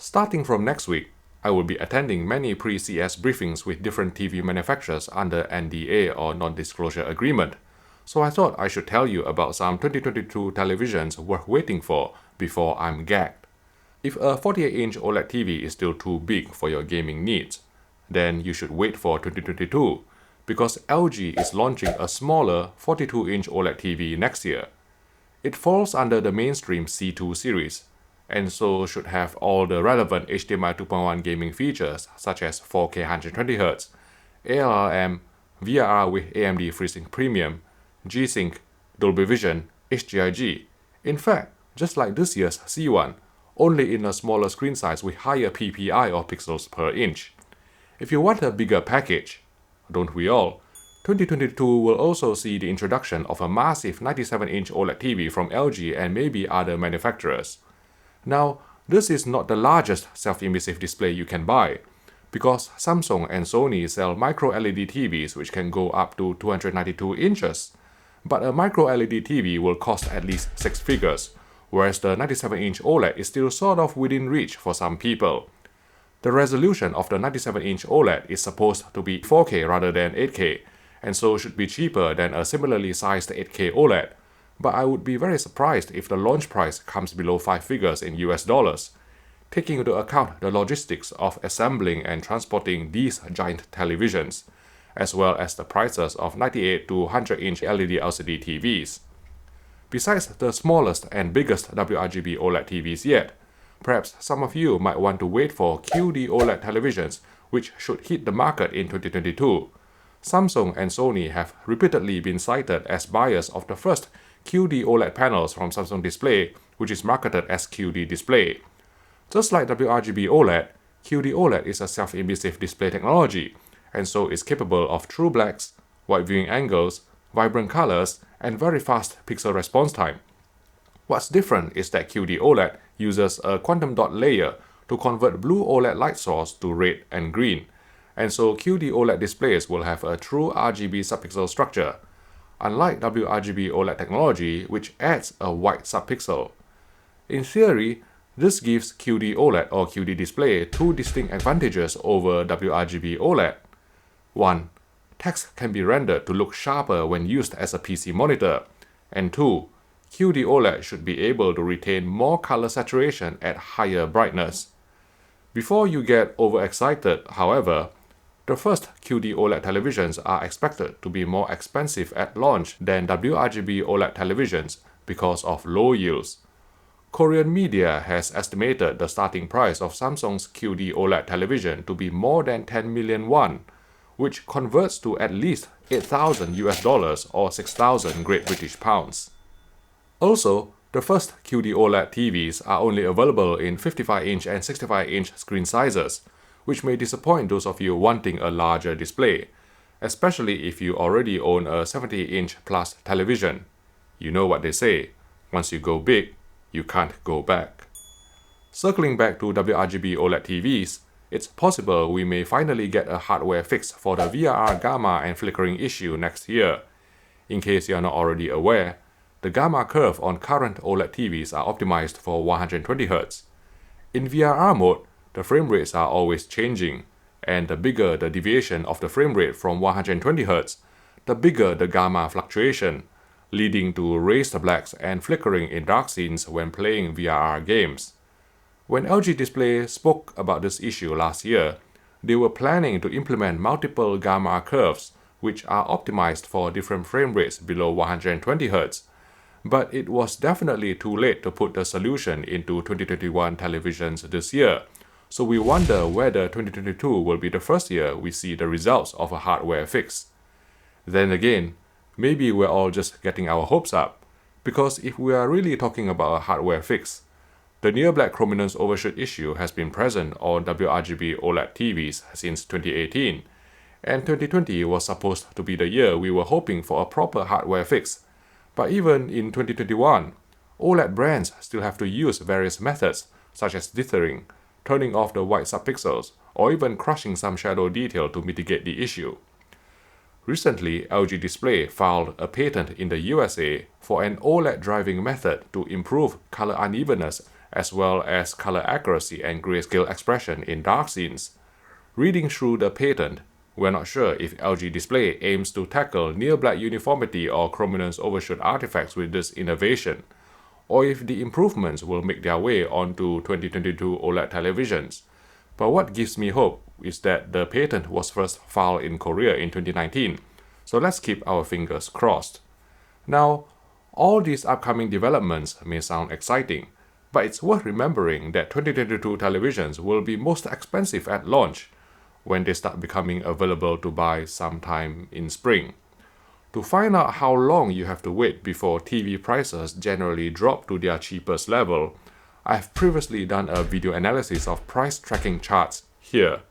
Starting from next week, I will be attending many pre-CES briefings with different TV manufacturers under NDA or non-disclosure agreement, so I thought I should tell you about some 2022 televisions worth waiting for before I'm gagged. If a 48-inch OLED TV is still too big for your gaming needs, then you should wait for 2022, because LG is launching a smaller 42-inch OLED TV next year. It falls under the mainstream C2 series, and so should have all the relevant HDMI 2.1 gaming features such as 4K 120Hz, ALRM, VRR with AMD FreeSync Premium, G-Sync, Dolby Vision, HDIG. In fact, just like this year's C1, only in a smaller screen size with higher PPI or pixels per inch. If you want a bigger package, don't we all? 2022 will also see the introduction of a massive 97-inch OLED TV from LG and maybe other manufacturers. Now, this is not the largest self-emissive display you can buy, because Samsung and Sony sell micro-LED TVs which can go up to 292 inches. But a micro-LED TV will cost at least 6 figures, whereas the 97-inch OLED is still sort of within reach for some people. The resolution of the 97-inch OLED is supposed to be 4K rather than 8K, and so should be cheaper than a similarly sized 8K OLED, but I would be very surprised if the launch price comes below 5 figures in US dollars, taking into account the logistics of assembling and transporting these giant televisions, as well as the prices of 98 to 100-inch LED LCD TVs. Besides the smallest and biggest WRGB OLED TVs yet, perhaps some of you might want to wait for QD OLED televisions, which should hit the market in 2022. Samsung and Sony have repeatedly been cited as buyers of the first QD OLED panels from Samsung Display, which is marketed as QD Display. Just like WRGB OLED, QD OLED is a self-emissive display technology, and so is capable of true blacks, wide viewing angles, vibrant colors, and very fast pixel response time. What's different is that QD OLED uses a quantum dot layer to convert blue OLED light source to red and green, and so QD OLED displays will have a true RGB subpixel structure, unlike WRGB OLED technology, which adds a white subpixel. In theory, this gives QD OLED or QD display two distinct advantages over WRGB OLED. 1. Text can be rendered to look sharper when used as a PC monitor, and 2. QD OLED should be able to retain more color saturation at higher brightness. Before you get overexcited, however, the first QD OLED televisions are expected to be more expensive at launch than WRGB OLED televisions because of low yields. Korean media has estimated the starting price of Samsung's QD OLED television to be more than 10 million won, which converts to at least 8,000 US dollars or 6,000 Great British pounds. Also, the first QD OLED TVs are only available in 55-inch and 65-inch screen sizes, which may disappoint those of you wanting a larger display, especially if you already own a 70-inch plus television. You know what they say, once you go big, you can't go back. Circling back to WRGB OLED TVs, it's possible we may finally get a hardware fix for the VRR gamma and flickering issue next year. In case you are not already aware, the gamma curve on current OLED TVs are optimized for 120Hz. In VRR mode, the frame rates are always changing, and the bigger the deviation of the frame rate from 120Hz, the bigger the gamma fluctuation, leading to raised blacks and flickering in dark scenes when playing VRR games. When LG Display spoke about this issue last year, they were planning to implement multiple gamma curves which are optimized for different frame rates below 120Hz, but it was definitely too late to put the solution into 2021 televisions this year, so we wonder whether 2022 will be the first year we see the results of a hardware fix. Then again, maybe we're all just getting our hopes up, because if we are really talking about a hardware fix, the near black chrominance overshoot issue has been present on WRGB OLED TVs since 2018, and 2020 was supposed to be the year we were hoping for a proper hardware fix. But even in 2021, OLED brands still have to use various methods such as dithering, turning off the white subpixels, or even crushing some shadow detail to mitigate the issue. Recently, LG Display filed a patent in the USA for an OLED driving method to improve color unevenness as well as color accuracy and grayscale expression in dark scenes. Reading through the patent, we're not sure if LG Display aims to tackle near-black uniformity or chrominance overshoot artifacts with this innovation, or if the improvements will make their way onto 2022 OLED televisions. But what gives me hope is that the patent was first filed in Korea in 2019, so let's keep our fingers crossed. Now, all these upcoming developments may sound exciting, but it's worth remembering that 2022 televisions will be most expensive at launch, when they start becoming available to buy sometime in spring. To find out how long you have to wait before TV prices generally drop to their cheapest level, I've previously done a video analysis of price tracking charts here.